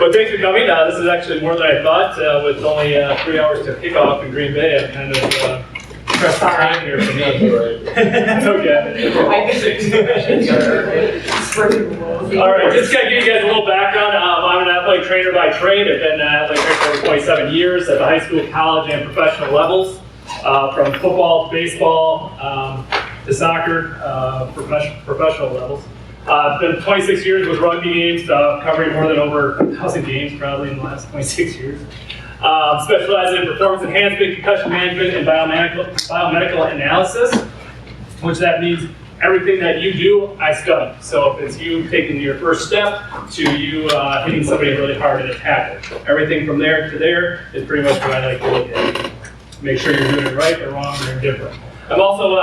So thanks for coming. This is actually more than I thought. With only 3 hours to kick off in Green Bay, I'm kind of pressed for time here for me. It's okay. All right, just to give you guys a little background. I'm an athletic trainer by trade. I've been an athletic trainer for over 27 years at the high school, college, and professional levels. From football to baseball to soccer, professional levels. It's been 26 years with rugby games, covering more than over 1,000 games probably in the last 26 years. Specializing in performance enhancement, concussion management, and biomedical analysis, which that means everything that you do, I study. So if it's you taking your first step to you hitting somebody really hard in a tackle, everything from there to there is pretty much what I like to look at. Make sure you're doing it right or wrong or indifferent. I'm also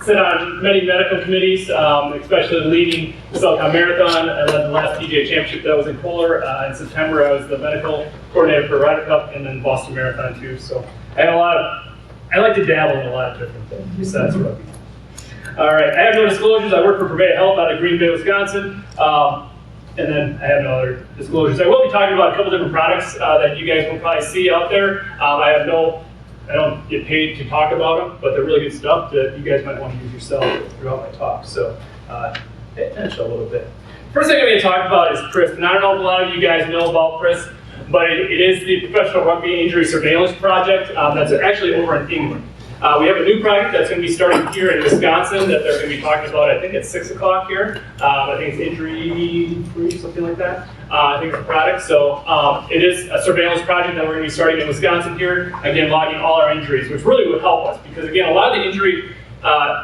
sit on many medical committees, especially leading the Silicon Marathon. I led the last PGA Championship that was in Kohler. In September, I was the medical coordinator for Ryder Cup and then Boston Marathon too. So I like to dabble in a lot of different things besides rugby. All right, I have no disclosures. I work for Prevea Health out of Green Bay, Wisconsin. And then I have no other disclosures. I will be talking about a couple different products that you guys will probably see out there. I don't get paid to talk about them, but they're really good stuff that you guys might want to use yourself throughout my talk. So, pay attention a little bit. First thing I'm going to talk about is PRIS. And I don't know if a lot of you guys know about PRIS, but it is the Professional Rugby Injury Surveillance Project that's actually over in England. We have a new project that's going to be starting here in Wisconsin that they're going to be talking about, I think, at 6 o'clock here. I think it's injury-free, something like that. I think it's a product. So it is a surveillance project that we're going to be starting in Wisconsin here. Again, logging all our injuries, which really would help us. Because, again, a lot of the injury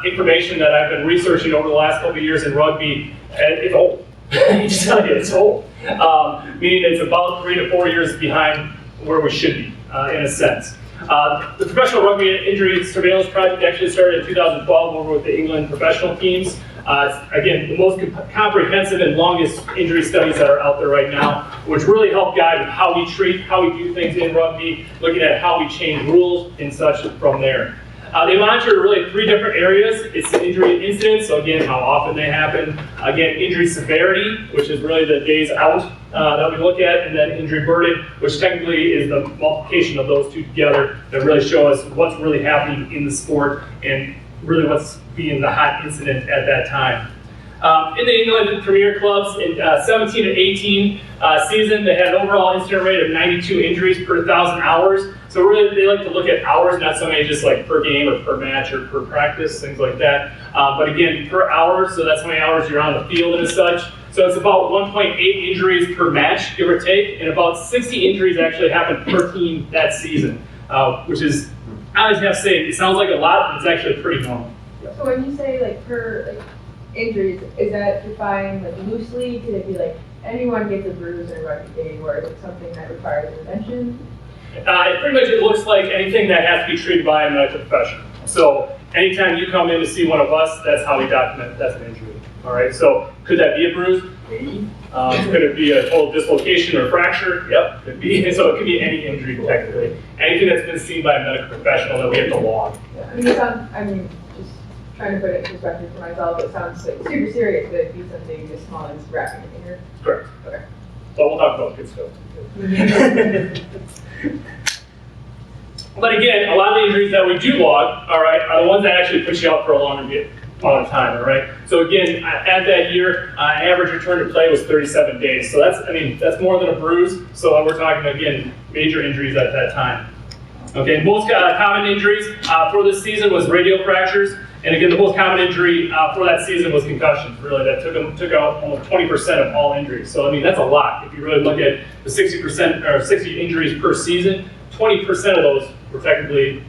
information that I've been researching over the last couple of years in rugby, it's old. I just tell you, it's old. Meaning it's about 3 to 4 years behind where we should be, in a sense. The Professional Rugby Injury Surveillance Project actually started in 2012 over with the England professional teams. Again, the most comprehensive and longest injury studies that are out there right now, which really help guide how we treat, how we do things in rugby, looking at how we change rules and such from there. They monitor really 3 different areas. It's the injury incidence, so again, how often they happen. Again, injury severity, which is really the days out that we look at, and then injury burden, which technically is the multiplication of those two together that really show us what's really happening in the sport and really what's being the hot incident at that time. In the England Premier clubs, in 17 to 18 season, they had an overall incident rate of 92 injuries per 1,000 hours. So really, they like to look at hours, not so many just like per game or per match or per practice, things like that. But again, per hour, so that's how many hours you're on the field and such. So it's about 1.8 injuries per match, give or take, and about 60 injuries actually happen per team that season, which is, I always have to say, it sounds like a lot, but it's actually pretty normal. So when you say like per injuries, is that defined like loosely? Could it be like anyone gets a bruise in a rugby game, or is it something that requires intervention? Pretty much it looks like anything that has to be treated by a medical professional. So anytime you come in to see one of us, that's how we document that's an injury. All right, so could that be a bruise? Maybe. Could it be a total dislocation or fracture? Yep, could be. So it could be any injury technically. Anything that's been seen by a medical professional that we have to log. Yeah. I mean, just trying to put it in perspective for myself, it sounds like super serious, but it'd be something as small as wrapping a finger. Correct. Okay. So we'll talk about good stuff. But again, a lot of the injuries that we do log, all right, are the ones that actually put you out for a longer amount of time, all right? So again, at that year, average return to play was 37 days. So that's more than a bruise. So we're talking, again, major injuries at that time. Okay, most common injuries for this season was radial fractures. And again, the most common injury for that season was concussions, really. That took out almost 20% of all injuries. So, that's a lot. If you really look at the 60% or 60 injuries per season, 20% of those were technically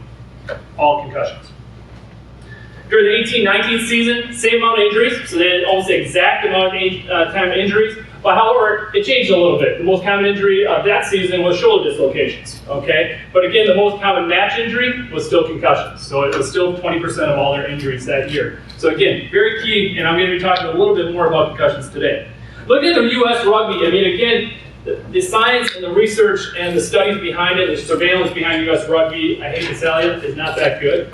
all concussions. During the 18-19 season, same amount of injuries, so they had almost the exact amount of time of injuries. But however, it changed a little bit. The most common injury of that season was shoulder dislocations, okay? But again, the most common match injury was still concussions. So it was still 20% of all their injuries that year. So again, very key, and I'm going to be talking a little bit more about concussions today. Looking at the U.S. Rugby, again, the science and the research and the studies behind it, the surveillance behind U.S. Rugby, I hate to tell you, is not that good.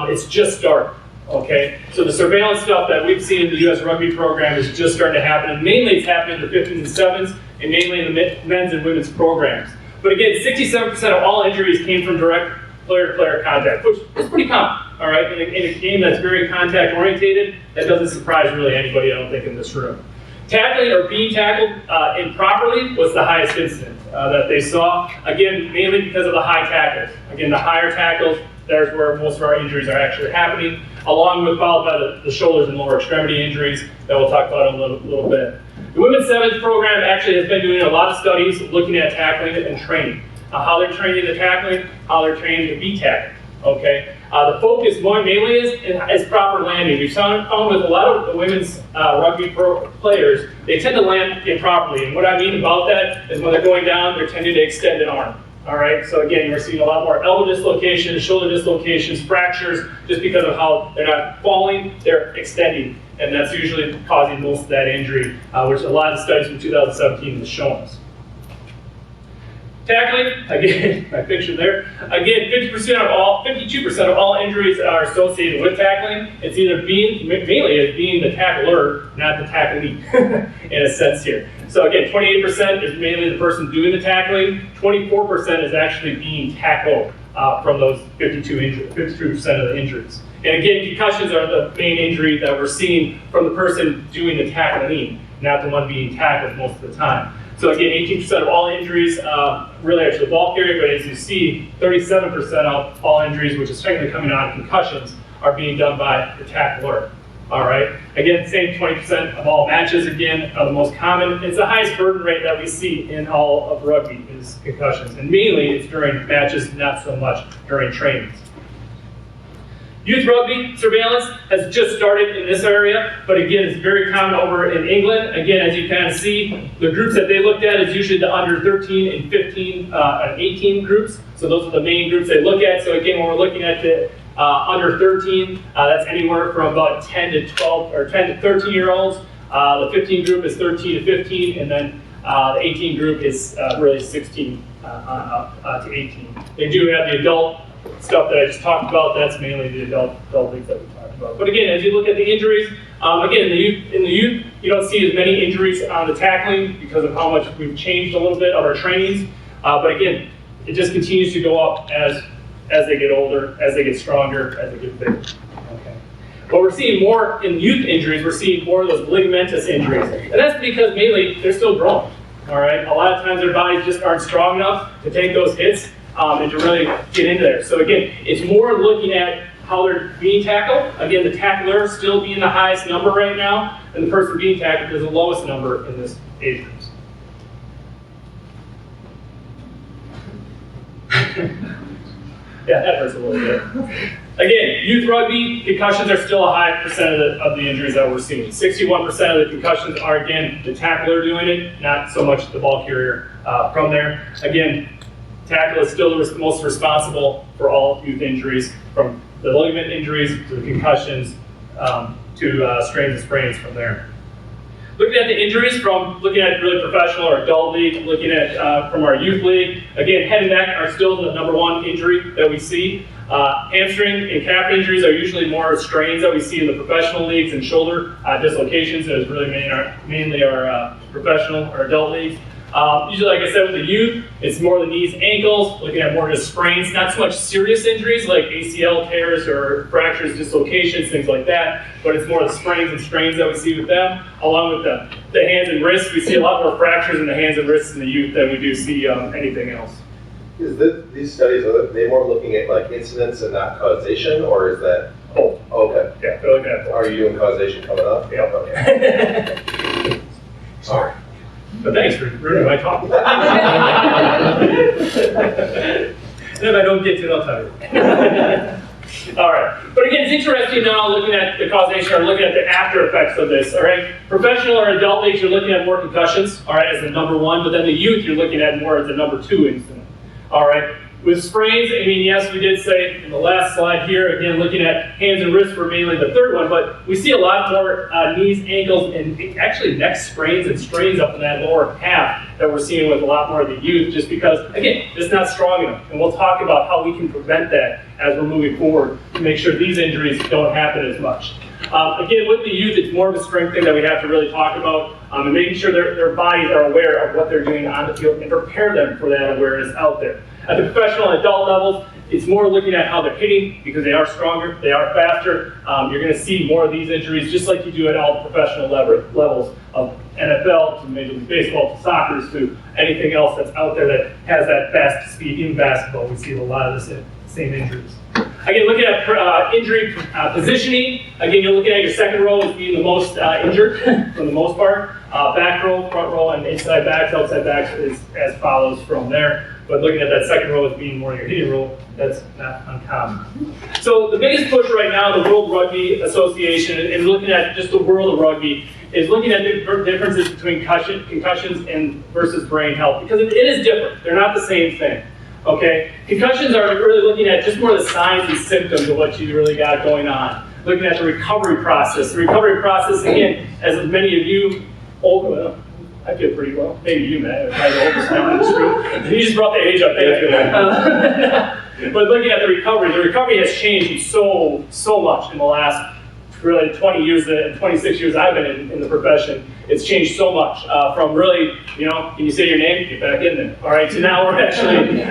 It's just starting. Okay, so the surveillance stuff that we've seen in the U.S. Rugby program is just starting to happen, and mainly it's happening in the 15s and 7s and mainly in the men's and women's programs. But again, 67% of all injuries came from direct player-to-player contact, which is pretty common, all right? In a game that's very contact-orientated, that doesn't surprise really anybody, I don't think, in this room. Tackling or being tackled improperly was the highest incident that they saw. Again, mainly because of the high tackles. Again, the higher tackles, there's where most of our injuries are actually happening, along with followed by the shoulders and lower extremity injuries that we'll talk about in a little bit. The Women's Sevens program actually has been doing a lot of studies looking at tackling and training. How they're training the tackling, how they're training to be tackled, okay? The focus mainly is proper landing. We've found with a lot of the women's rugby players, they tend to land improperly. And what I mean about that is when they're going down, they're tending to extend an arm. All right, so again, we're seeing a lot more elbow dislocations, shoulder dislocations, fractures, just because of how they're not falling, they're extending. And that's usually causing most of that injury, which a lot of studies from 2017 has shown us. Tackling, again, my picture there. Again, 52% of all injuries are associated with tackling. It's either mainly as being the tackler, not the tacklee, in a sense here. So again, 28% is mainly the person doing the tackling. 24% is actually being tackled from those 52% of the injuries. And again, concussions are the main injury that we're seeing from the person doing the tackling, not the one being tackled most of the time. So again, 18% of all injuries really are to the ball carrier, but as you see, 37% of all injuries, which is technically coming out of concussions, are being done by the tackler. All right. Again, same 20% of all matches, again, are the most common. It's the highest burden rate that we see in all of rugby is concussions. And mainly it's during matches, not so much during trainings. Youth rugby surveillance has just started in this area, but again, it's very common over in England. Again, as you kind of see, the groups that they looked at is usually the under 13 and 15 and 18 groups. So those are the main groups they look at. So again, when we're looking at the under 13, that's anywhere from about 10 to 12 or 10 to 13 year olds. The 15 group is 13 to 15, and then the 18 group is really 16 to 18. They do have the adult stuff that I just talked about. That's mainly the adult leagues that we talked about. But again, as you look at the injuries, again, in the youth, you don't see as many injuries on the tackling because of how much we've changed a little bit of our trainings. But again, it just continues to go up as they get older, as they get stronger, as they get bigger. Okay. But we're seeing more in youth injuries. We're seeing more of those ligamentous injuries, and that's because mainly they're still growing. All right. A lot of times their bodies just aren't strong enough to take those hits. And to really get into there. So again, it's more looking at how they're being tackled. Again, the tackler still being the highest number right now, and the person being tackled is the lowest number in this age group. Yeah, that hurts a little bit. Again, youth rugby, concussions are still a high percent of the injuries that we're seeing. 61% of the concussions are, again, the tackler doing it, not so much the ball carrier from there. Again, tackle is still the most responsible for all youth injuries, from the ligament injuries to the concussions to strains and sprains from there. Looking at the injuries from looking at really professional or adult league, looking at from our youth league, again, head and neck are still the #1 injury that we see. Hamstring and calf injuries are usually more strains that we see in the professional leagues, and shoulder dislocations is really mainly our professional or adult leagues. Usually, like I said, with the youth, it's more the knees, ankles, looking at more just sprains, not so much serious injuries like ACL tears or fractures, dislocations, things like that, but it's more the sprains and strains that we see with them, along with the hands and wrists. We see a lot more fractures in the hands and wrists in the youth than we do see anything else. Is these studies, are they more looking at like incidence and not causation, or is that? Oh, okay. Yeah, they're looking at both. Are you doing causation coming up? Yeah. Okay. Sorry. But thanks for ruining my talk. And if I don't get to it, I'll tell you. All right. But again, it's interesting now looking at the causation or looking at the after effects of this. All right. Professional or adult leagues, you're looking at more concussions, all right, as the #1, but then the youth, you're looking at more as the #2 incident. All right. With sprains, I mean, yes, we did say in the last slide here, again, looking at hands and wrists were mainly the third one, but we see a lot more knees, ankles, and actually neck sprains and strains up in that lower half that we're seeing with a lot more of the youth, just because, again, it's not strong enough. And we'll talk about how we can prevent that as we're moving forward to make sure these injuries don't happen as much. Again, with the youth, it's more of a strength thing that we have to really talk about, and making sure their bodies are aware of what they're doing on the field and prepare them for that awareness out there. At the professional and adult levels, it's more looking at how they're hitting, because they are stronger, they are faster. You're going to see more of these injuries just like you do at all the professional levels of NFL to Major League Baseball to soccer to anything else that's out there that has that fast speed. In basketball, we see a lot of the same injuries. Again, looking at injury positioning, again, you're looking at your second row as being the most injured for the most part. Back row, front row, and inside backs, outside backs is as follows from there. But looking at that second row as being more your hitting row, that's not uncommon. So the biggest push right now, the World Rugby Association, and looking at just the world of rugby, is looking at the differences between concussions and versus brain health, because it is different. They're not the same thing. Okay, concussions are really looking at just more the signs and symptoms of what you really got going on. Looking at the recovery process. The recovery process, again, as many of you, I feel pretty well. Maybe you, Matt. I'm probably the oldest now in this room. You just brought the age up. Thank you. But looking at the recovery has changed so much in the last really 20 years, 26 years I've been in the profession. It's changed so much from really, can you say your name? Get back in there. All right, so now we're actually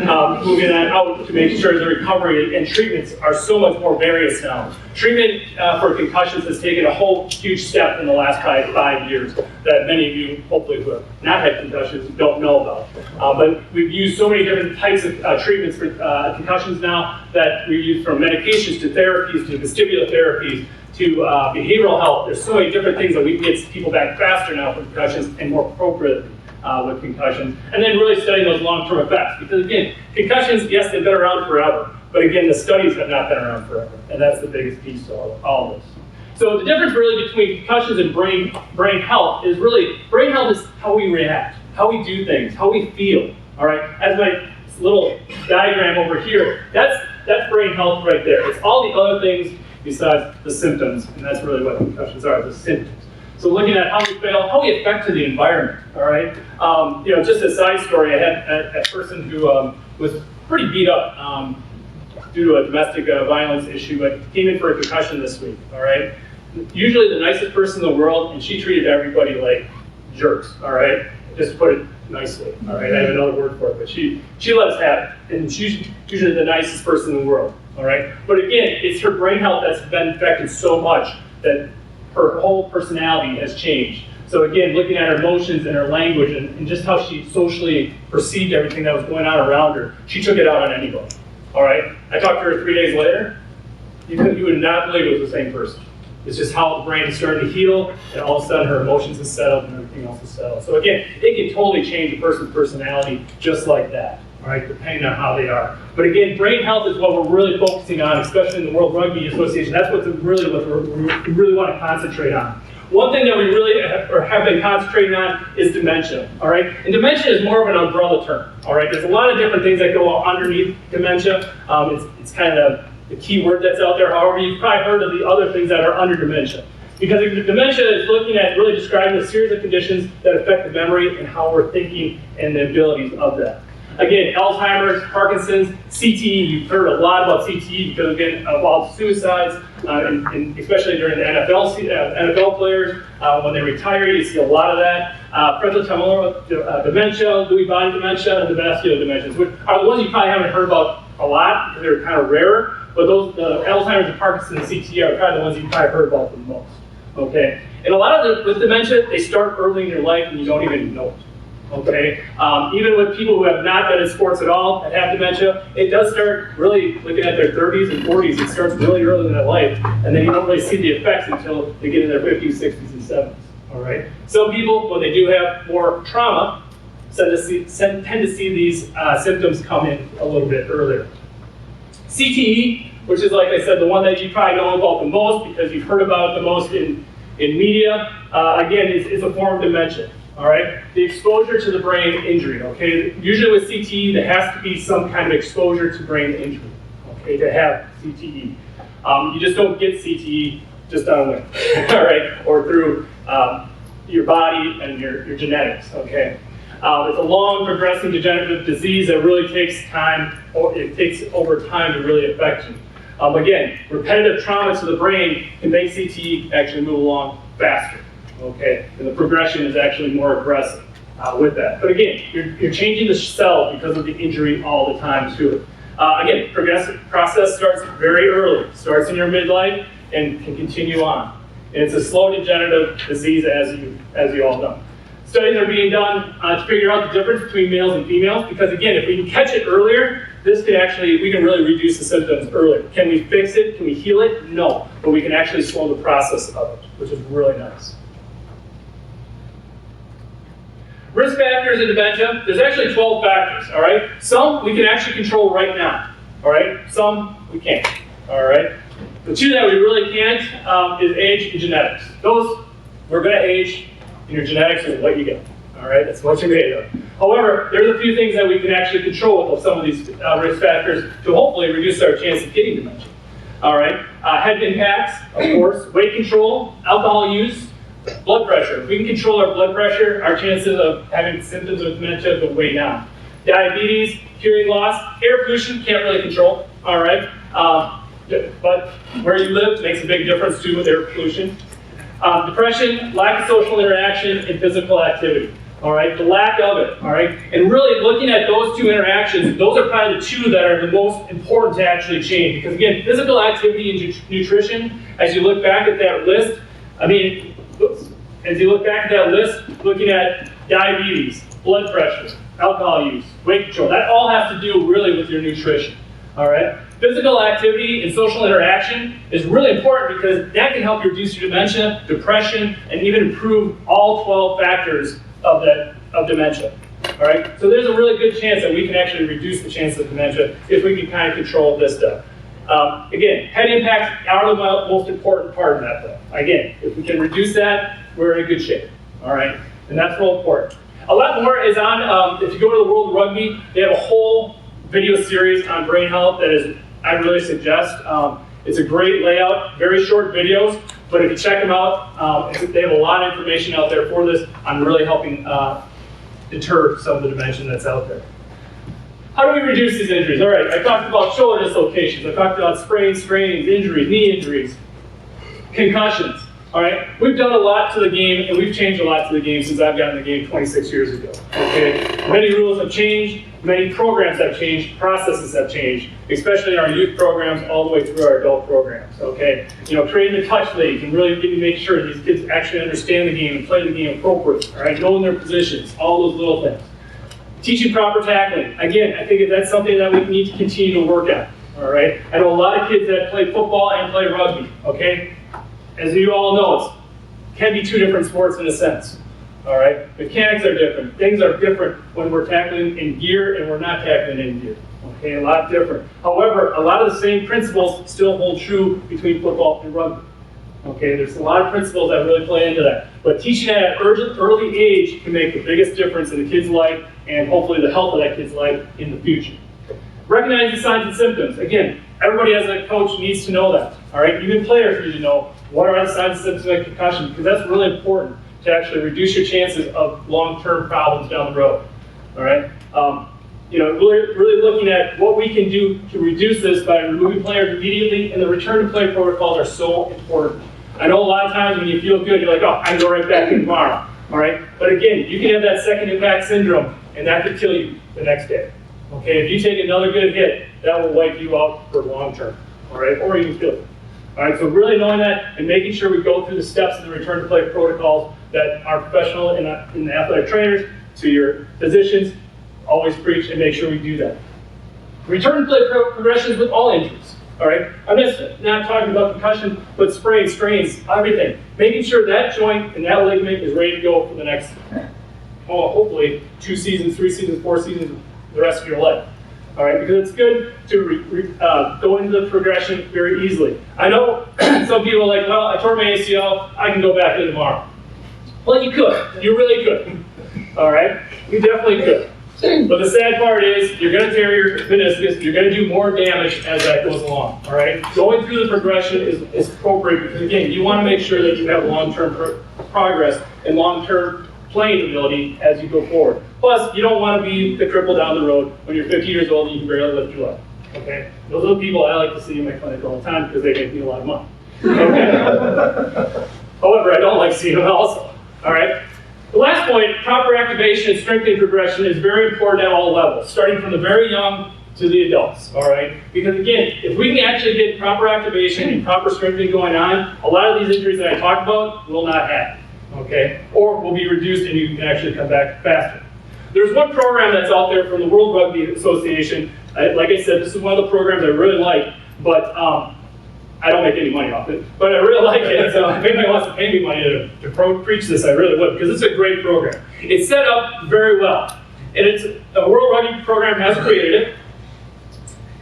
moving that out to make sure the recovery and treatments are so much more various now. Treatment for concussions has taken a whole huge step in the last five years that many of you, hopefully who have not had concussions, don't know about. But we've used so many different types of treatments for concussions now that we use from medications to therapies to vestibular therapies to behavioral health. There's so many different things that we can get people back faster now from concussions and more appropriately with concussions. And then really studying those long-term effects. Because again, concussions, yes, they've been around forever. But again, the studies have not been around forever. And that's the biggest piece to all of this. So the difference really between concussions and brain health is really, brain health is how we react, how we do things, how we feel. All right, as my little diagram over here, that's brain health right there. It's all the other things besides the symptoms, and that's really what concussions are, the symptoms. So looking at how we fail, how we affect to the environment, all right? Just a side story, I had a person who was pretty beat up due to a domestic violence issue, but came in for a concussion this week, all right? Usually the nicest person in the world, and she treated everybody like jerks, all right? Just to put it nicely, all right? I have another word for it, but she let us have it, and she's usually the nicest person in the world. All right, but again, it's her brain health that's been affected so much that her whole personality has changed. So again, looking at her emotions and her language and just how she socially perceived everything that was going on around her, she took it out on anybody. All right, I talked to her 3 days later. You would not believe it was the same person. It's just how the brain is starting to heal, and all of a sudden her emotions have settled and everything else is settled. So again, it can totally change a person's personality just like that. All right, depending on how they are. But again, brain health is what we're really focusing on, especially in the World Rugby Association. That's what we really want to concentrate on. One thing that we really have been concentrating on is dementia. All right, and dementia is more of an umbrella term. All right, there's a lot of different things that go underneath dementia. It's kind of the key word that's out there. However, you've probably heard of the other things that are under dementia. Because dementia is looking at really describing a series of conditions that affect the memory and how we're thinking and the abilities of that. Again, Alzheimer's, Parkinson's, CTE, you've heard a lot about CTE because, again, of all the suicides, and especially during the NFL players, when they retire, you see a lot of that. Frontotemporal dementia, Lewy body dementia, and the vascular dementias, which are the ones you probably haven't heard about a lot because they're kind of rarer, but those, the Alzheimer's and Parkinson's and CTE are kind of the ones you've probably heard about the most, okay? And a lot of with dementia, they start early in your life and you don't even know it. Okay, even with people who have not been in sports at all and have dementia, it does start really looking at their 30s and 40s. It starts really early in their life, and then you don't really see the effects until they get in their 50s, 60s, and 70s. All right. Some people, when they do have more trauma, tend to see these symptoms come in a little bit earlier. CTE, which is, like I said, the one that you probably know about the most because you've heard about it the most in media, again, is a form of dementia. All right, the exposure to the brain injury, okay? Usually with CTE, there has to be some kind of exposure to brain injury, okay, to have CTE. You just don't get CTE just on a whim, all right, or through your body and your genetics, okay? It's a long progressing degenerative disease that really takes time, or it takes over time to really affect you. Again, repetitive trauma to the brain can make CTE actually move along faster, okay? And the progression is actually more aggressive with that. But again, you're changing the cell because of the injury all the time to it. Again, progressive process starts very early, starts in your midlife and can continue on. And it's a slow degenerative disease, as you all know. Studies are being done to figure out the difference between males and females, because again, if we can catch it earlier, we can really reduce the symptoms earlier. Can we fix it? Can we heal it? No, but we can actually slow the process of it, which is really nice. Risk factors in dementia, there's actually 12 factors, all right? Some we can actually control right now, all right? Some we can't, all right? The two that we really can't is age and genetics. Those, we're gonna age, and your genetics is what you get, all right? That's what you're made of. However, there's a few things that we can actually control with some of these risk factors to hopefully reduce our chance of getting dementia, all right? Head impacts, of course, weight control, alcohol use, blood pressure. If we can control our blood pressure, our chances of having symptoms of dementia go way down. Diabetes, hearing loss, air pollution, can't really control, all right? But where you live makes a big difference too with air pollution. Depression, lack of social interaction, and physical activity, all right? The lack of it, all right? And really looking at those two interactions, those are probably the two that are the most important to actually change. Because again, physical activity and nutrition, as you look back at that list, looking at diabetes, blood pressure, alcohol use, weight control, that all has to do really with your nutrition, all right? Physical activity and social interaction is really important because that can help you reduce your dementia, depression, and even improve all 12 factors of dementia, all right? So there's a really good chance that we can actually reduce the chance of dementia if we can kind of control this stuff. Again, head impacts are the most important part of that though. Again, if we can reduce that, we're in good shape, all right? And that's real important. A lot more is on, if you go to the World of Rugby, they have a whole video series on brain health that I really suggest. It's a great layout, very short videos, but if you check them out, they have a lot of information out there for this on really helping deter some of the dementia that's out there. How do we reduce these injuries? All right, I talked about shoulder dislocations. I talked about sprains, strains, injuries, knee injuries, concussions. All right, we've done a lot to the game, and we've changed a lot to the game since I've gotten in the game 26 years ago. Okay, many rules have changed, many programs have changed, processes have changed, especially in our youth programs all the way through our adult programs. Okay, creating the touch league and really make sure these kids actually understand the game and play the game appropriately. All right, knowing their positions, all those little things. Teaching proper tackling. Again, I think that's something that we need to continue to work at. All right, I know a lot of kids that play football and play rugby. Okay. As you all know, it can be two different sports in a sense, all right? Mechanics are different. Things are different when we're tackling in gear and we're not tackling in gear, okay? A lot different. However, a lot of the same principles still hold true between football and rugby, okay? There's a lot of principles that really play into that. But teaching at an early age can make the biggest difference in the kid's life and hopefully the health of that kid's life in the future. Recognize the signs and symptoms. Again, everybody as a coach needs to know that, all right? Even players need to know what are the signs and symptoms of concussion, because that's really important to actually reduce your chances of long-term problems down the road, all right? Really looking at what we can do to reduce this by removing players immediately, and the return to play protocols are so important. I know a lot of times when you feel good, you're like, oh, I can go right back in tomorrow, all right? But again, you can have that second impact syndrome, and that could kill you the next day, okay? If you take another good hit, that will wipe you out for long term, all right? Or you can kill you. All right, so really knowing that and making sure we go through the steps in the return to play protocols that our professional and the athletic trainers to your physicians always preach, and make sure we do that. Return to play progressions with all injuries, all right? I'm just not talking about concussion, but sprains, strains, everything. Making sure that joint and that ligament is ready to go for the next, hopefully 2 seasons, 3 seasons, 4 seasons, the rest of your life. All right, because it's good to go into the progression very easily. I know some people are like, well, I tore my ACL, I can go back in tomorrow. Well, you could. You really could. All right? You definitely could. But the sad part is you're going to tear your meniscus, you're going to do more damage as that goes along. All right? Going through the progression is appropriate because, again, you want to make sure that you have long-term progress and long-term playing ability as you go forward. Plus, you don't want to be the cripple down the road when you're 50 years old and you can barely lift your leg. Okay? Those are the people I like to see in my clinic all the time because they make me a lot of money. Okay? However, I don't like seeing them also. All right? The last point, proper activation and strengthening progression is very important at all levels, starting from the very young to the adults, all right? Because again, if we can actually get proper activation and proper strengthening going on, a lot of these injuries that I talked about will not happen, okay? Or will be reduced and you can actually come back faster. There's one program that's out there from the World Rugby Association. Like I said, this is one of the programs I really like, but I don't make any money off it. But I really like it, so if anybody wants to pay me money to preach this, I really would, because it's a great program. It's set up very well. And it's a World Rugby program has created it.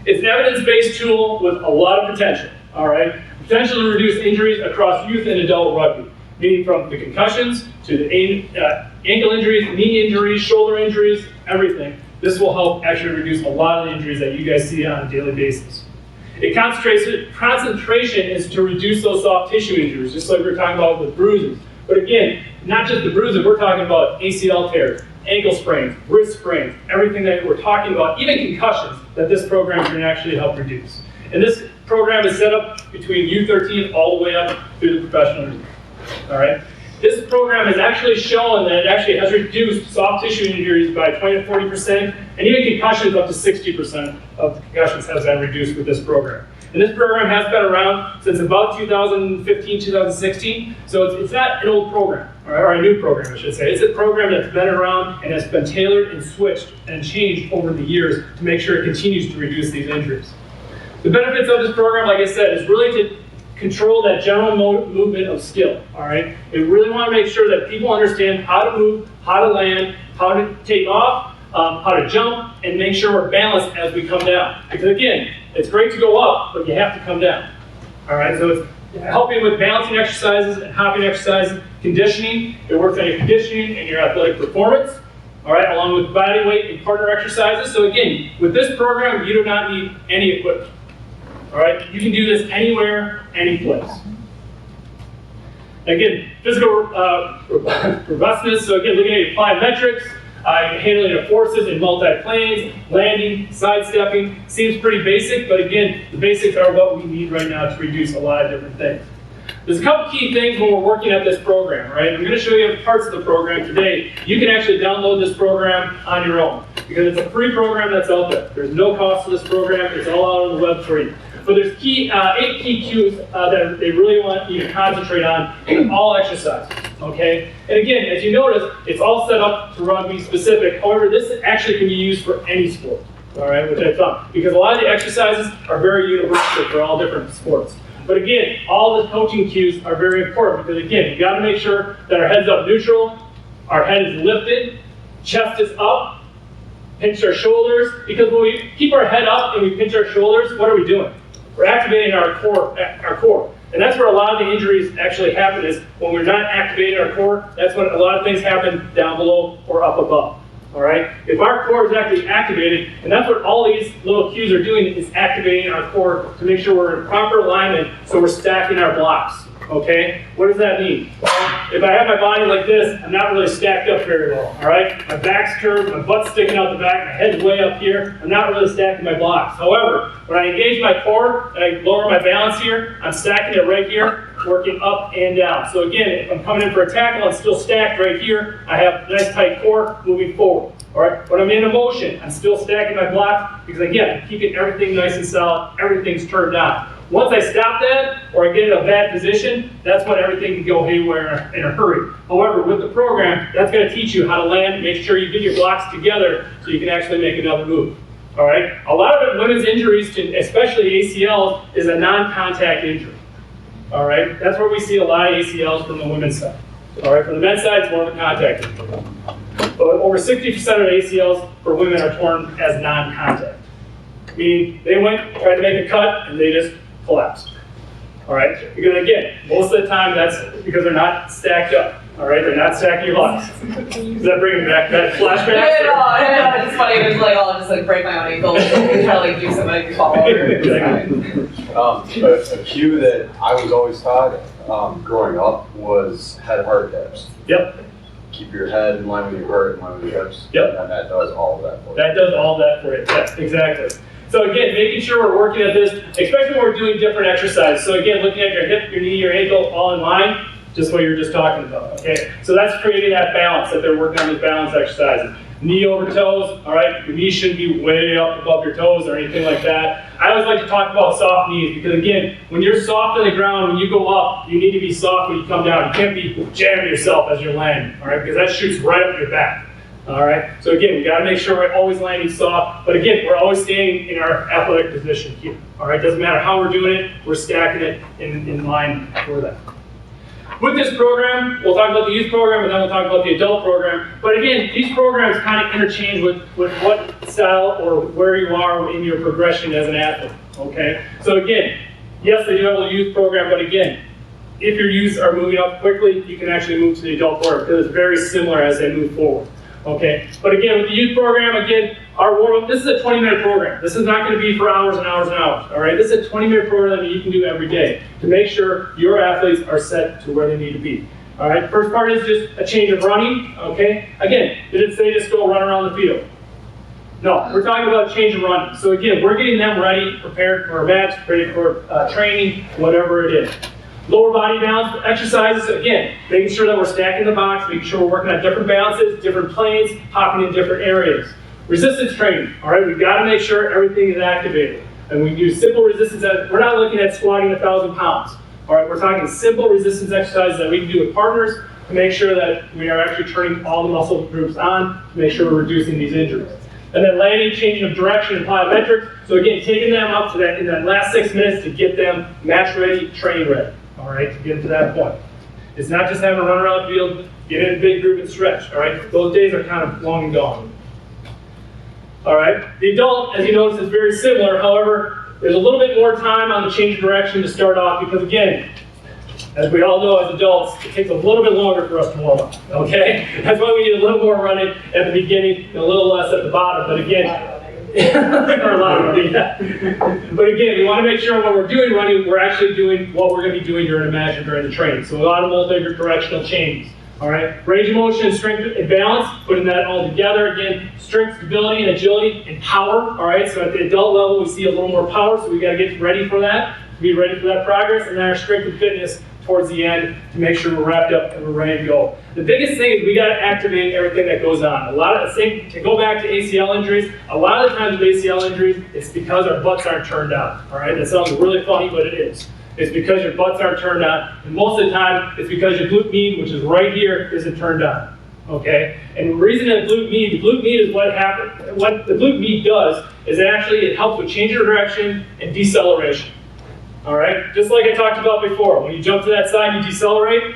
It's an evidence-based tool with a lot of potential, all right? Potential to reduce injuries across youth and adult rugby, meaning from the concussions to the ankle injuries, knee injuries, shoulder injuries, everything. This will help actually reduce a lot of the injuries that you guys see on a daily basis. Concentration is to reduce those soft tissue injuries, just like we were talking about with bruises. But again, not just the bruises, we're talking about ACL tears, ankle sprains, wrist sprains, everything that we're talking about, even concussions, that this program can actually help reduce. And this program is set up between U13 all the way up through the professional league. All right? This program has actually shown that it actually has reduced soft tissue injuries by 20 to 40%, and even concussions up to 60% of the concussions has been reduced with this program. And this program has been around since about 2015, 2016, so it's not an old program, or a new program, I should say. It's a program that's been around and has been tailored and switched and changed over the years to make sure it continues to reduce these injuries. The benefits of this program, like I said, is really to control that general movement of skill, all right? We really want to make sure that people understand how to move, how to land, how to take off, how to jump, and make sure we're balanced as we come down. Because again, it's great to go up, but you have to come down, all right? So it's helping with balancing exercises and hopping exercises, conditioning. It works on your conditioning and your athletic performance, all right, along with body weight and partner exercises. So again, with this program, you do not need any equipment. All right, you can do this anywhere, any place. Again, physical robustness. So again, looking at your plyometrics, handling of forces in multi-planes, landing, sidestepping. Seems pretty basic, but again, the basics are what we need right now to reduce a lot of different things. There's a couple key things when we're working at this program, right? I'm going to show you parts of the program today. You can actually download this program on your own because it's a free program that's out there. There's no cost to this program. It's all out on the web for you. But there's 8 key cues that they really want you to concentrate on in all exercises, okay? And again, as you notice, it's all set up to rugby specific. However, this actually can be used for any sport, all right, which I found. Because a lot of the exercises are very universal for all different sports. But again, all the coaching cues are very important because again, you got to make sure that our head's up neutral, our head is lifted, chest is up, pinch our shoulders. Because when we keep our head up and we pinch our shoulders, what are we doing? We're activating our core. And that's where a lot of the injuries actually happen is when we're not activating our core, that's when a lot of things happen down below or up above. All right? If our core is actually activated, and that's what all these little cues are doing is activating our core to make sure we're in proper alignment so we're stacking our blocks. Okay? What does that mean? Well, if I have my body like this, I'm not really stacked up very well. All right? My back's curved, my butt's sticking out the back, my head's way up here. I'm not really stacking my blocks. However, when I engage my core and I lower my balance here, I'm stacking it right here, working up and down. So again, if I'm coming in for a tackle, I'm still stacked right here. I have a nice tight core moving forward. All right? When I'm in a motion, I'm still stacking my blocks because again, I'm keeping everything nice and solid. Everything's turned down. Once I stop that, or I get in a bad position, that's when everything can go haywire in a hurry. However, with the program, that's going to teach you how to land, make sure you get your blocks together so you can actually make another move. All right? A lot of women's injuries, especially ACLs, is a non-contact injury. All right? That's where we see a lot of ACLs from the women's side. All right? From the men's side, it's more of a contact injury. But over 60% of ACLs for women are torn as non-contact. Meaning they tried to make a cut, and they just collapsed. All right? Because again, most of the time that's because they're not stacked up. All right? They're not stacking your blocks. Does that bring back that flashback? No, it's funny. It was like, I'll just like break my own ankle and try to like do something to fall over. A cue that I was always taught growing up was head-heart hips. Yep. Keep your head in line with your heart, in line with your hips. Yep. And that does all of that for you. That does all that for you. Yeah, exactly. So again, making sure we're working at this, especially when we're doing different exercises. So again, looking at your hip, your knee, your ankle, all in line, just what you were just talking about, okay? So that's creating that balance, that they're working on these balance exercises. Knee over toes, all right? Your knee shouldn't be way up above your toes or anything like that. I always like to talk about soft knees because again, when you're soft on the ground, when you go up, you need to be soft when you come down. You can't be jamming yourself as you're landing, all right? Because that shoots right up your back. All right, so again, we got to make sure we're always landing soft, but again, we're always staying in our athletic position here. All right, doesn't matter how we're doing it, we're stacking it in line for that. With this program, we'll talk about the youth program and then we'll talk about the adult program. But again, these programs kind of interchange with what style or where you are in your progression as an athlete. Okay, so again, yes, they do have a youth program, but again, if your youth are moving up quickly, you can actually move to the adult program because it's very similar as they move forward. Okay, but again, with the youth program, again, our warm-up, this is a 20-minute program. This is not going to be for hours and hours and hours, all right? This is a 20-minute program that you can do every day to make sure your athletes are set to where they need to be. All right, first part is just a change of running, okay? Again, did it say just go run around the field? No, we're talking about a change of running. So again, we're getting them ready, prepared for a match, ready for training, whatever it is. Lower body balance exercises, again, making sure that we're stacking the box, making sure we're working on different balances, different planes, hopping in different areas. Resistance training, all right, we've got to make sure everything is activated. And we do simple resistance, we're not looking at squatting 1,000 pounds. All right, we're talking simple resistance exercises that we can do with partners to make sure that we are actually turning all the muscle groups on to make sure we're reducing these injuries. And then landing, changing of direction, and plyometrics. So again, taking them up to that in that last 6 minutes to get them match ready, train ready. All right, to get them to that point. It's not just having to run around the field, get in a big group and stretch. All right, those days are kind of long and gone. All right, the adult, as you notice, is very similar. However, there's a little bit more time on the change of direction to start off because again, as we all know as adults, it takes a little bit longer for us to warm up, okay? That's why we need a little more running at the beginning and a little less at the bottom, but again, or a lot of running, yeah. But again, we want to make sure when we're doing running, we're actually doing what we're going to be doing during the match and during the training. So a lot of multi-directional changes, all right? Range of motion and strength and balance, putting that all together. Again, strength, stability, and agility, and power, all right? So at the adult level, we see a little more power, so we got to get ready for that, be ready for that progress, and then our strength and fitness towards the end to make sure we're wrapped up and we're ready to go. The biggest thing is we got to activate everything that goes on. A lot of things, to go back to ACL injuries, a lot of the times with ACL injuries, it's because our butts aren't turned on. All right, that sounds really funny, but it is. It's because your butts aren't turned on, and most of the time, it's because your glute med, which is right here, isn't turned on. Okay, and the reason that the glute med is what happens. What the glute med does is actually it helps with change of direction and deceleration. All right, just like I talked about before, when you jump to that side and you decelerate,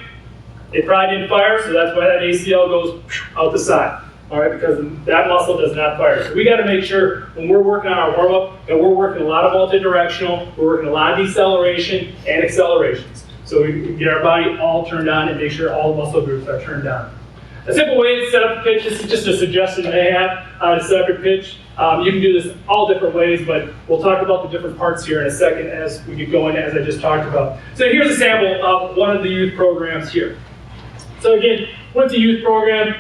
it probably didn't fire, so that's why that ACL goes out the side. All right, because that muscle does not fire. So we got to make sure when we're working on our warm-up that we're working a lot of multi-directional, we're working a lot of deceleration and accelerations. So we get our body all turned on and make sure all the muscle groups are turned on. A simple way to set up a pitch, this is just a suggestion that I have to set up your pitch. You can do this all different ways, but we'll talk about the different parts here in a second as we get going, as I just talked about. So here's a sample of one of the youth programs here. So again, with the youth program,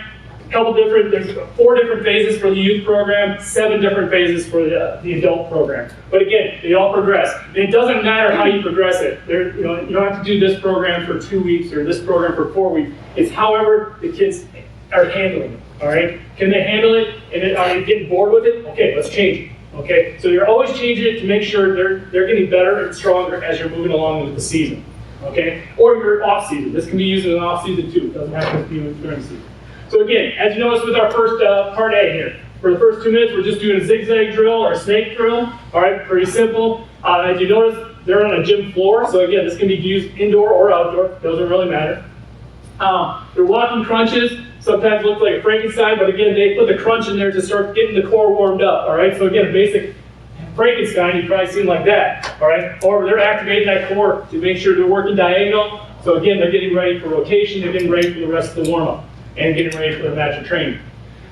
there's 4 different phases for the youth program, 7 different phases for the adult program. But again, they all progress. And it doesn't matter how you progress it. You don't have to do this program for 2 weeks or this program for 4 weeks. It's however the kids are handling it, all right? Can they handle it, and are they getting bored with it? Okay, let's change it, okay? So you're always changing it to make sure they're getting better and stronger as you're moving along with the season, okay? Or your off season. This can be used in an off season too. It doesn't have to be during the season. So again, as you notice with our first part A here, for the first 2 minutes, we're just doing a zigzag drill or a snake drill, all right? Pretty simple. As you notice, they're on a gym floor, so again, this can be used indoor or outdoor. Doesn't really matter. They're walking crunches. Sometimes look like a Frankenstein, but again, they put the crunch in there to start getting the core warmed up, all right? So again, basic Frankenstein, you've probably seen like that, all right? Or they're activating that core to make sure they're working diagonal. So again, they're getting ready for rotation, they're getting ready for the rest of the warm-up, and getting ready for the match of training.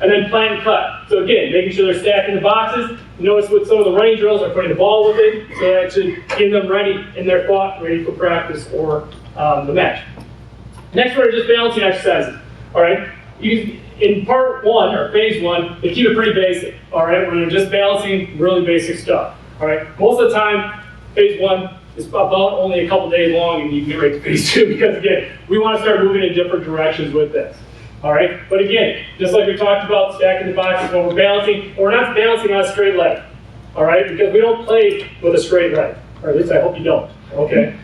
And then plant and cut. So again, making sure they're stacking the boxes. Notice with some of the running drills, they're putting the ball with it, so that should get them ready in their thought, ready for practice or the match. Next one are just balancing exercises, all right? in part one, or phase one, they keep it pretty basic, all right? We're just balancing really basic stuff, all right? Most of the time, phase one is about only a couple days long, and you can get right to phase two, because again, we want to start moving in different directions with this, all right? But again, just like we talked about stacking the boxes when we're balancing, we're not balancing on a straight leg, all right? Because we don't play with a straight leg, or at least I hope you don't, okay?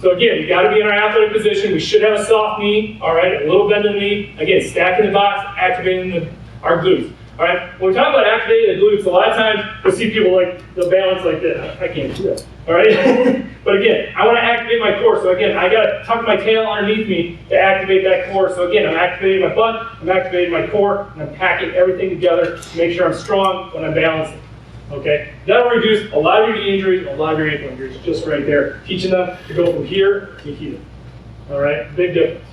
So again, we got to be in our athletic position. We should have a soft knee, all right, a little bend in the knee. Again, stacking the box, activating our glutes, all right. When we talk about activating the glutes, a lot of times we'll see people like they'll balance like this. I can't do that, all right. But again, I want to activate my core. So again, I got to tuck my tail underneath me to activate that core. So again, I'm activating my butt, I'm activating my core, and I'm packing everything together to make sure I'm strong when I'm balancing. Okay, that'll reduce a lot of your knee injuries, a lot of your ankle injuries, just right there. Teaching them to go from here to here. All right, big difference.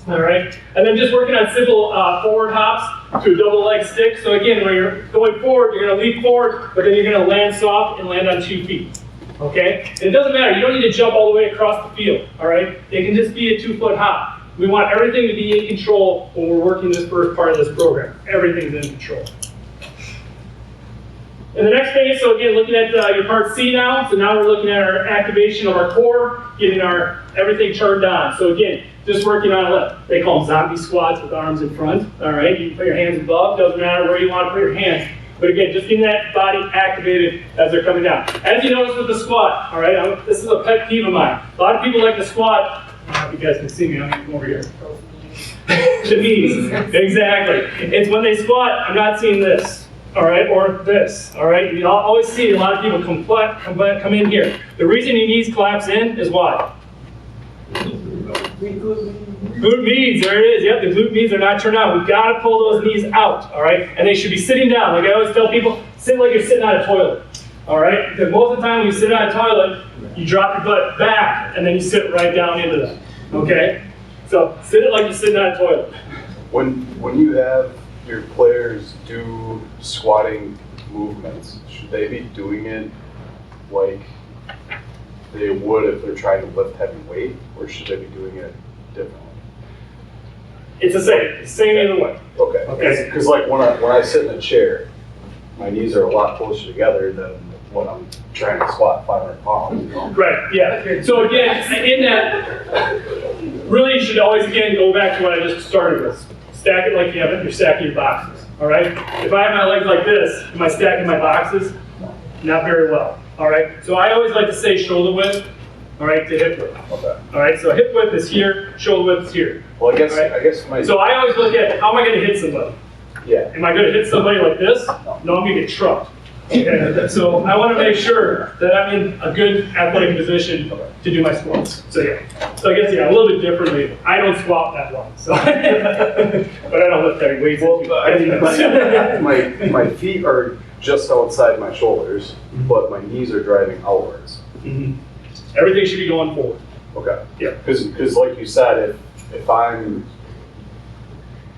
All right, and then just working on simple forward hops to a double leg stick. So again, when you're going forward, you're going to leap forward, but then you're going to land soft and land on 2 feet. Okay, and it doesn't matter. You don't need to jump all the way across the field. All right, it can just be a 2-foot hop. We want everything to be in control when we're working this first part of this program. Everything's in control. In the next phase, so again, looking at your part C now. So now we're looking at our activation of our core, getting our everything turned on. So again, just working on what they call them zombie squats with arms in front. All right, you can put your hands above. Doesn't matter where you want to put your hands. But again, just getting that body activated as they're coming down. As you notice with the squat, all right, this is a pet peeve of mine. A lot of people like to squat. I don't know if you guys can see me. I'm going to come over here. The knees, exactly. It's when they squat, I'm not seeing this. All right, or this, all right? You always see a lot of people come in here. The reason your knees collapse in is why? Glute medians, there it is. Yep, the glute medians are not turned on. We've got to pull those knees out, all right? And they should be sitting down. Like I always tell people, sit like you're sitting on a toilet, all right? Because most of the time when you sit on a toilet, you drop your butt back, and then you sit right down into that, okay? So sit it like you're sitting on a toilet. When you have your players do squatting movements, should they be doing it like they would if they're trying to lift heavy weight, or should they be doing it differently? It's the same either way. Okay. Because like when I sit in a chair, my knees are a lot closer together than when I'm trying to squat 500 pounds. You know? Right, yeah. So again, in that, really you should always, again, go back to what I just started with. Stack it like you're stacking your boxes, all right? If I have my legs like this, am I stacking my boxes? Not very well, all right? So I always like to say shoulder width, all right, to hip width. Okay. All right, so hip width is here, shoulder width is here. Well, I guess Right? So I always look at, how am I gonna hit somebody? Yeah. Am I gonna hit somebody like this? No, I'm gonna get trucked. Okay, so I want to make sure that I'm in a good athletic position to do my squats. So yeah, so I guess a little bit differently. I don't squat that long, so but I don't lift heavy weights. My feet are just outside my shoulders, but my knees are driving outwards. Mm-hmm. Everything should be going forward. Okay. Yeah. Because like you said, if I'm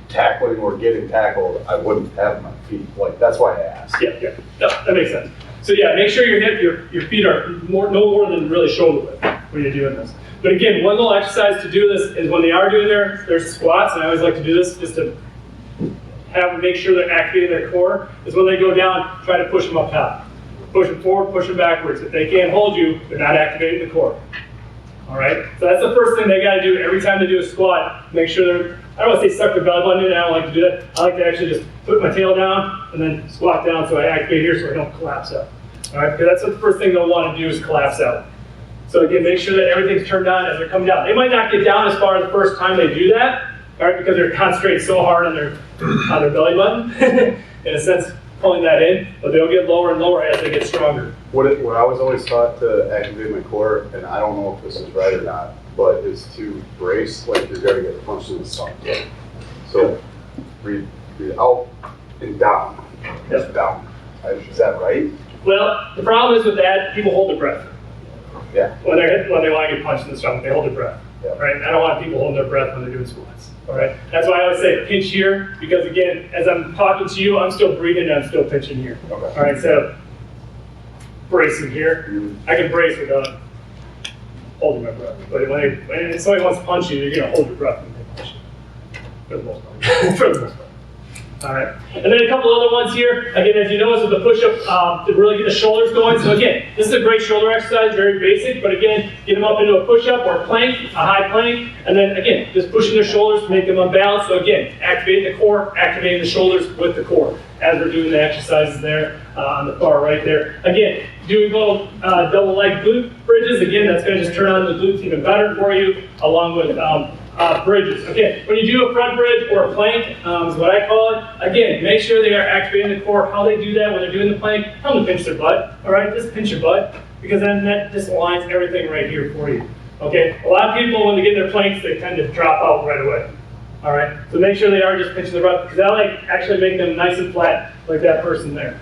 tackling or getting tackled, I wouldn't have my feet. Like, that's why I asked. Yeah, that makes sense. So yeah, make sure your feet are no more than really shoulder width when you're doing this. But again, one little exercise to do this is when they are doing their squats, and I always like to do this just to make sure they're activating their core, is when they go down, try to push them up top. Push them forward, push them backwards. If they can't hold you, they're not activating the core. All right? So that's the first thing they got to do every time they do a squat. Make sure they're, I don't want to say suck their belly button in, I don't like to do that. I like to actually just put my tail down and then squat down so I activate here so I don't collapse out. All right? Because that's the first thing they'll want to do is collapse out. So again, make sure that everything's turned on as they're coming down. They might not get down as far as the first time they do that, all right, because they're concentrating so hard on their belly button, in a sense, pulling that in, but they'll get lower and lower as they get stronger. What I was always taught to activate my core, and I don't know if this is right or not, but is to brace like you're going to get punched in the stomach. Yeah. So breathe out and down. Yes. Down. Is that right? Well, the problem is with that, people hold their breath. Yeah. When they want to get punched in the stomach, they hold their breath. Yeah. Right? I don't want people holding their breath when they're doing squats. All right? That's why I always say pinch here, because again, as I'm talking to you, I'm still breathing and I'm still pinching here. Okay. All right, so bracing here. I can brace without holding my breath. But when somebody wants to punch you, you're going to hold your breath when they punch you. for the most part. For the most part. All right, and then a couple other ones here. Again, as you notice with the push-up, to really get the shoulders going. So again, this is a great shoulder exercise, very basic, but again, get them up into a push-up or a plank, a high plank, and then again, just pushing their shoulders to make them unbalanced. So again, activating the core, activating the shoulders with the core, as we're doing the exercises there on the far right there. Again, doing little double leg glute bridges. Again, that's going to just turn on the glutes even better for you, along with bridges. Okay, when you do a front bridge or a plank, is what I call it. Again, make sure they are activating the core. How they do that when they're doing the plank, tell them to pinch their butt. All right, just pinch your butt, because then that just aligns everything right here for you. Okay, a lot of people when they get their planks, they tend to drop out right away. All right, so make sure they are just pinching their butt, because that like actually make them nice and flat, like that person there.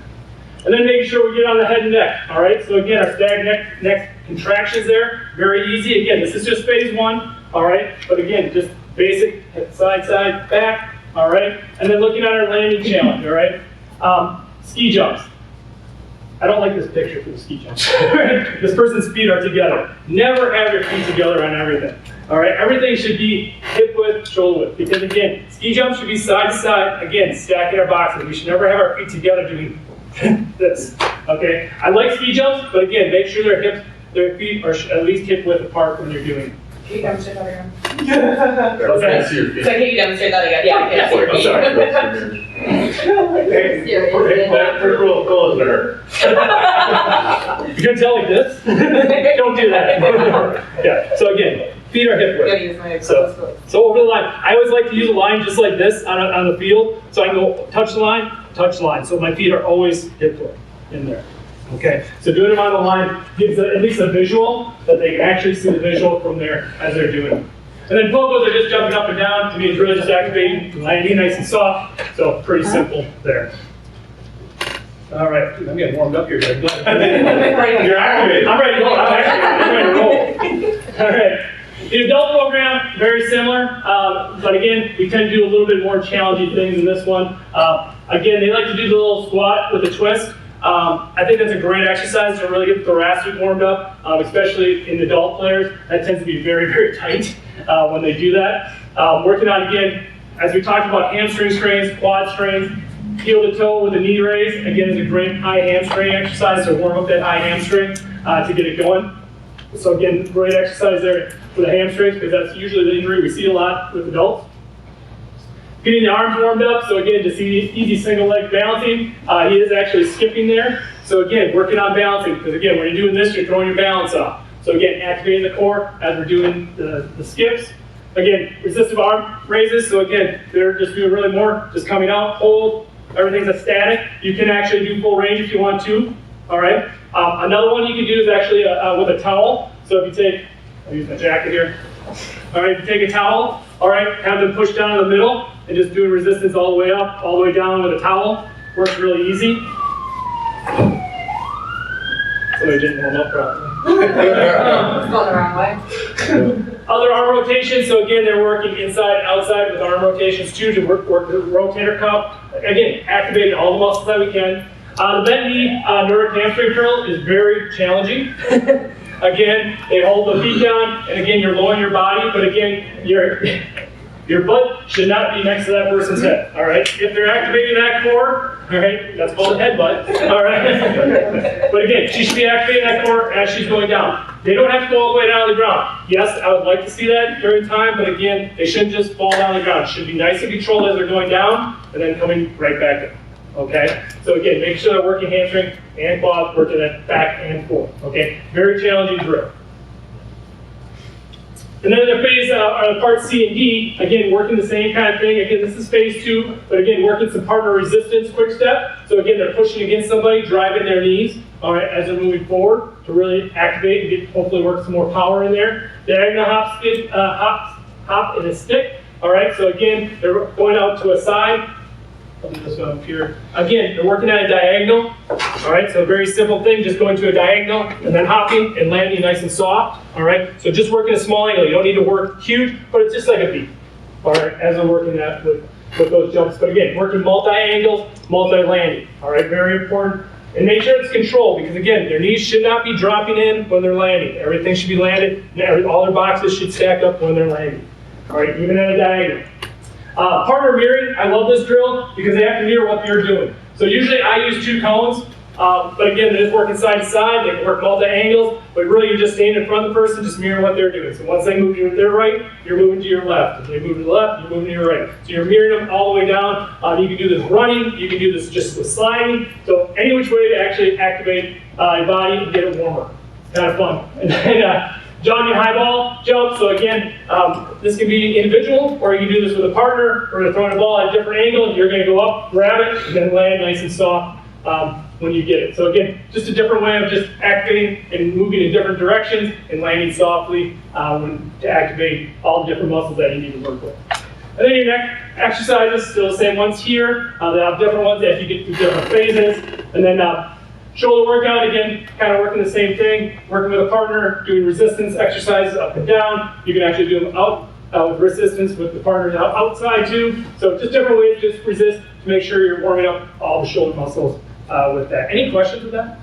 And then making sure we get on the head and neck. All right, so again, our stag neck contractions there, very easy. Again, this is just phase one. All right, but again, just basic side, side, back. All right, and then looking at our landing challenge. All right, ski jumps. I don't like this picture for the ski jumps. This person's feet are together. Never have your feet together on everything. All right, everything should be hip width, shoulder width, because again, ski jumps should be side to side. Again, stacking our boxes. We should never have our feet together doing this. Okay, I like ski jumps, but again, make sure their feet are at least hip width apart when you're doing it. Can you demonstrate that again? Everybody see your feet. So can you demonstrate that again? Yeah, I can't see your feet. Pretty rule of cool, isn't You can tell like this. Don't do that. Yeah. So again, feet are hip I'm gonna width. use my So over the line, I always like to use a line just like this on the field, so I can go touch line. So my feet are always hip width in there. Okay. So doing them on the line gives at least a visual that they can actually see the visual from there as they're doing it. And then pogos are just jumping up and down. To me, it's really just activating, landing nice and soft. So pretty simple there. All right, I'm getting warmed up here. Greg. You're activated. I'm ready to go. I'm ready to roll. All right. The adult program, very similar, but again, we tend to do a little bit more challenging things in this one. Again, they like to do the little squat with a twist. I think that's a great exercise to really get the thoracic warmed up, especially in adult players. That tends to be very, very tight when they do that. Working on, again, as we talked about hamstring strains, quad strains, heel to toe with a knee raise, again, is a great high hamstring exercise to warm up that high hamstring to get it going. So again, great exercise there for the hamstrings, because that's usually the injury we see a lot with adults. Getting the arms warmed up, so again, just easy single leg balancing. He is actually skipping there. So again, working on balancing, because again, when you're doing this, you're throwing your balance off. So again, activating the core as we're doing the skips. Again, resistive arm raises, so again, they're just doing really more, just coming out, hold, everything's a static. You can actually do full range if you want to, all right? Another one you can do is actually with a towel. So if you take, I'll use my jacket here. All right, if you take a towel, all right, have them push down in the middle and just doing resistance all the way up, all the way down with a towel. Works really easy. Somebody didn't warm up properly. It's going the wrong way. Other arm rotations, so again, they're working inside and outside with arm rotations too to work the rotator cuff. Again, activating all the muscles that we can. The bent knee Nordic hamstring curl is very challenging. Again, they hold the feet down, and again, you're lowering your body, but again, your butt should not be next to that person's head, all right? If they're activating that core, all right, that's called a headbutt, all right? But again, she should be activating that core as she's going down. They don't have to go all the way down to the ground. Yes, I would like to see that during time, but again, they shouldn't just fall down the ground. It should be nice and controlled as they're going down, and then coming right back up. Okay, so again, make sure they're working hamstring and quads, working that back and forth. Okay, very challenging drill. And then the phase, part C and D, again, working the same kind of thing. Again, this is phase 2, but again, working some partner resistance, quick step. So again, they're pushing against somebody, driving their knees, all right, as they're moving forward to really activate and get, hopefully work some more power in there. Diagonal hop, skid, hop in a stick, all right. So again, they're going out to a side. I'll do this one up here. Again, they're working at a diagonal. All right, so a very simple thing, just going to a diagonal and then hopping and landing nice and soft. All right, so just working a small angle. You don't need to work huge, but it's just like a beat. All right, as they're working that with those jumps. But again, working multi-angles, multi-landing. All right, very important. And make sure it's controlled, because again, their knees should not be dropping in when they're landing. Everything should be landed. All their boxes should stack up when they're landing. All right, even at a diagonal. Partner mirroring, I love this drill because they have to mirror what you're doing. So usually I use 2 cones, but again, they just working side to side, they can work multi-angles, but really you just stand in front of the person, just mirror what they're doing. So once they move to their right, you're moving to your left. If they move to the left, you're moving to your right. So you're mirroring them all the way down. You can do this running, you can do this just with sliding. So any which way to actually activate your body and get it warmer. It's kind of fun. And then jogging high ball jump. So again, this can be individual, or you can do this with a partner. We're going to throw in a ball at a different angle. You're going to go up, grab it, and then land nice and soft when you get it. So again, just a different way of just activating and moving in different directions and landing softly to activate all the different muscles that you need to work with. And then your neck exercises, still the same ones here. They have different ones as you get through different phases. And then shoulder workout, again, kind of working the same thing, working with a partner, doing resistance exercises up and down. You can actually do them out with resistance with the partner outside too. So just different ways to just resist to make sure you're warming up all the shoulder muscles with that. Any questions with that?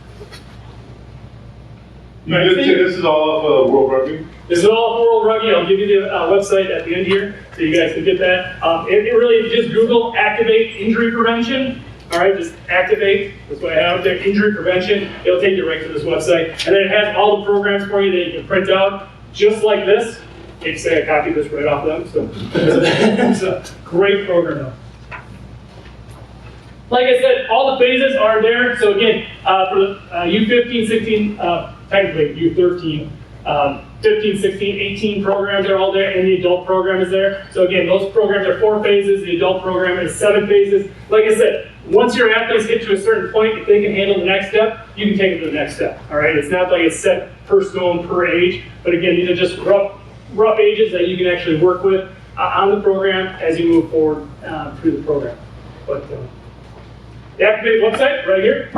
You did say this is all of World Rugby? This is all World Rugby. I'll give you the website at the end here so you guys can get that. It really, just Google activate injury prevention. All right, just activate. That's what I have up there, injury prevention. It'll take you right to this website. And then it has all the programs for you that you can print out, just like this. I can say I copied this right off them, so it's a great program though. Like I said, all the phases are there. So again, for the U15, 16, technically U13, 15, 16, 18 programs are all there, and the adult program is there. So again, those programs are 4 phases. The adult program is 7 phases. Like I said, once your athletes get to a certain point, if they can handle the next step, you can take them to the next step. All right, it's not like it's set per stone per age, but again, these are just rough ages that you can actually work with on the program as you move forward through the program. But the Activate website right here.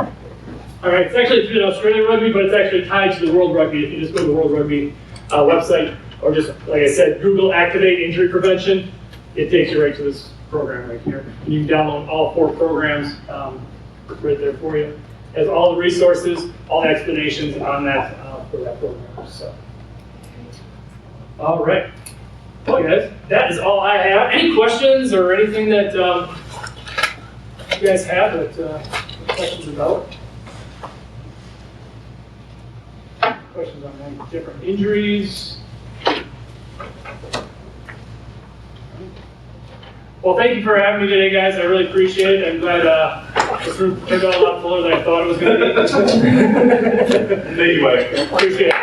All right, it's actually through the Australian Rugby, but it's actually tied to the World Rugby. If you just go to the World Rugby website, or just, like I said, Google Activate Injury Prevention, it takes you right to this program right here. And you can download all 4 programs right there for you. It has all the resources, all the explanations on that for that program. So, all right. Well, guys, that is all I have. Any questions or anything that you guys have questions about? Questions on any different injuries? Well, thank you for having me today, guys. I really appreciate it. I'm glad this room turned out a lot fuller than I thought it was going to be. Thank you, Mike. Appreciate it.